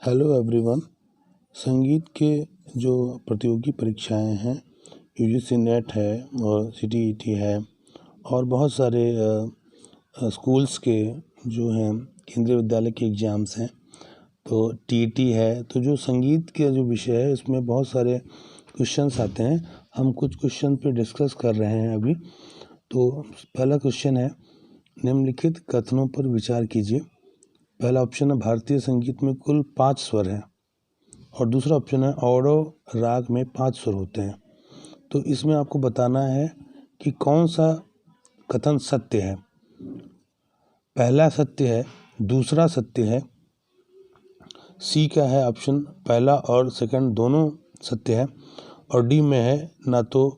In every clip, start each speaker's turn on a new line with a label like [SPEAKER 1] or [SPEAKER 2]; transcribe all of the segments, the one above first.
[SPEAKER 1] Hello everyone. संगीत के जो प्रतियोगी परीक्षाएं हैं, यूजीसी नेट है और सीटीईटी है और बहुत सारे स्कूल्स के जो हैं केंद्रीय विद्यालय के एग्ज़ाम्स हैं, तो टीईटी है। तो जो संगीत के जो विषय है इसमें बहुत सारे क्वेश्चंस आते हैं। हम कुछ क्वेश्चन पे डिस्कस कर रहे हैं अभी। तो पहला क्वेश्चन है, निम्नलिखित कथनों पर विचार कीजिए। पहला ऑप्शन है भारतीय संगीत में कुल 5 स्वर हैं और दूसरा ऑप्शन है औडो राग में 5 स्वर होते हैं। तो इसमें आपको बताना है कि कौन सा कथन सत्य है। पहला सत्य है, दूसरा सत्य है, सी का है ऑप्शन पहला और सेकंड दोनों सत्य है और डी में है ना तो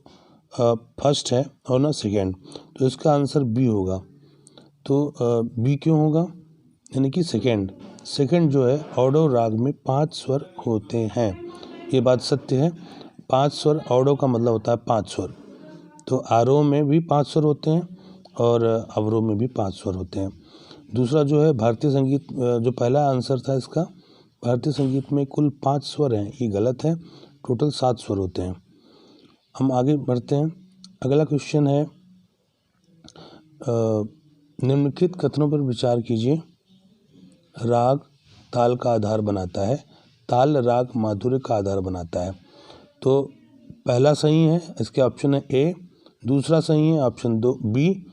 [SPEAKER 1] फर्स्ट है और ना सेकंड। तो इसका आंसर बी होगा। तो बी क्यों होगा, यानी कि सेकंड जो है औडो राग में 5 स्वर होते हैं, ये बात सत्य है। 5 स्वर, औडो का मतलब होता है 5 स्वर। तो आरोह में भी 5 स्वर होते हैं और अवरोह में भी 5 स्वर होते हैं। दूसरा जो है भारतीय संगीत, जो पहला आंसर था इसका, भारतीय संगीत में कुल 5 स्वर हैं, ये गलत है। टोटल 7 स्वर होते हैं। हम आगे बढ़ते हैं। अगला क्वेश्चन है, निम्नलिखित कथनों पर विचार कीजिए। राग ताल का आधार बनाता है, ताल राग माधुर्य का आधार बनाता है। तो पहला सही है, इसके ऑप्शन है ए। दूसरा सही है ऑप्शन दो बी।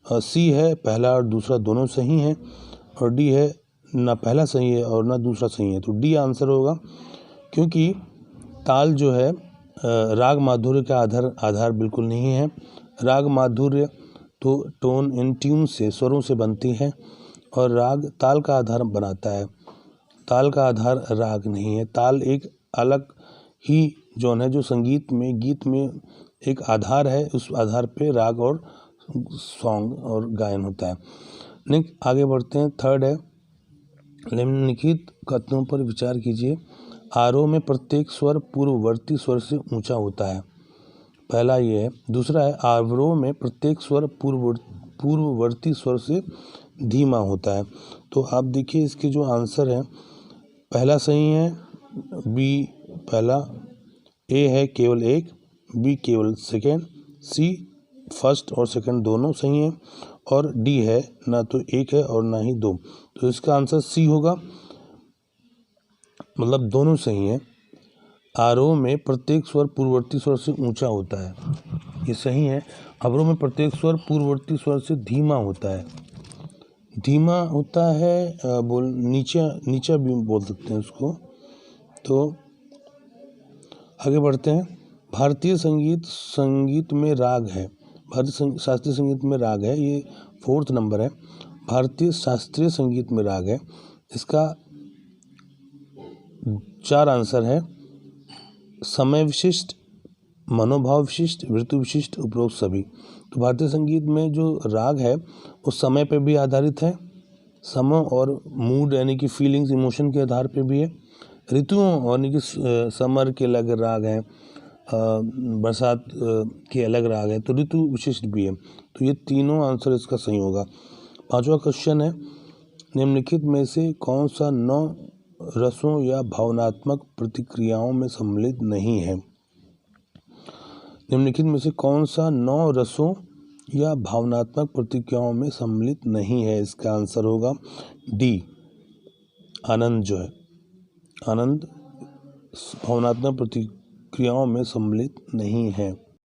[SPEAKER 1] सी है पहला और दूसरा दोनों सही हैं और डी है ना पहला सही है और ना दूसरा सही है। तो डी आंसर होगा, क्योंकि ताल जो है राग माधुर्य का आधार बिल्कुल नहीं है। राग माधुर्य तो टोन इन ट्यून से, स्वरों से बनती है और राग ताल का आधार बनाता है। ताल का आधार राग नहीं है। ताल एक अलग ही जोन है, जो संगीत में, गीत में एक आधार है। उस आधार पे राग और सॉन्ग और गायन होता है। नेक्स्ट आगे बढ़ते हैं। थर्ड है, निम्नलिखित कथनों पर विचार कीजिए। आरोह में प्रत्येक स्वर पूर्ववर्ती स्वर से ऊंचा होता है। पहला ये है। दूसरा है, अवरोह में प्रत्येक स्वर पूर्ववर्ती स्वर से धीमा होता है। तो आप देखिए इसके जो आंसर है, पहला सही है बी पहला, ए है केवल एक, बी केवल सेकेंड, सी फर्स्ट और सेकंड दोनों सही हैं और डी है ना तो एक है और ना ही दो। तो इसका आंसर सी होगा, मतलब दोनों सही हैं। आरोह में प्रत्येक स्वर पूर्ववर्ती स्वर से ऊंचा होता है, ये सही है। अवरोह में प्रत्येक स्वर पूर्ववर्ती स्वर से धीमा होता है। धीमा होता है, नीचा भी बोल सकते हैं उसको। तो आगे बढ़ते हैं। भारतीय संगीत में राग है। भारतीय शास्त्रीय संगीत में राग है, ये 4th नंबर है। भारतीय शास्त्रीय संगीत में राग है। इसका 4 आंसर है, समय विशिष्ट, मनोभाव विशिष्ट, ऋतु विशिष्ट, उपरोक्त सभी। तो भारतीय संगीत में जो राग है वो समय पे भी आधारित है, समय और मूड यानी कि फीलिंग्स, इमोशन के आधार पे भी है। ऋतुओं यानी कि समर के अलग राग हैं, बरसात के अलग राग है, तो ऋतु विशिष्ट भी है। तो ये तीनों आंसर इसका सही होगा। 5वां क्वेश्चन है, निम्नलिखित में से कौन सा 9 रसों या भावनात्मक प्रतिक्रियाओं में सम्मिलित नहीं है। निम्नलिखित में से कौन सा 9 रसों या भावनात्मक प्रतिक्रियाओं में सम्मिलित नहीं है। इसका आंसर होगा डी, आनंद। जो है आनंद भावनात्मक प्रतिक्रियाओं में सम्मिलित नहीं है।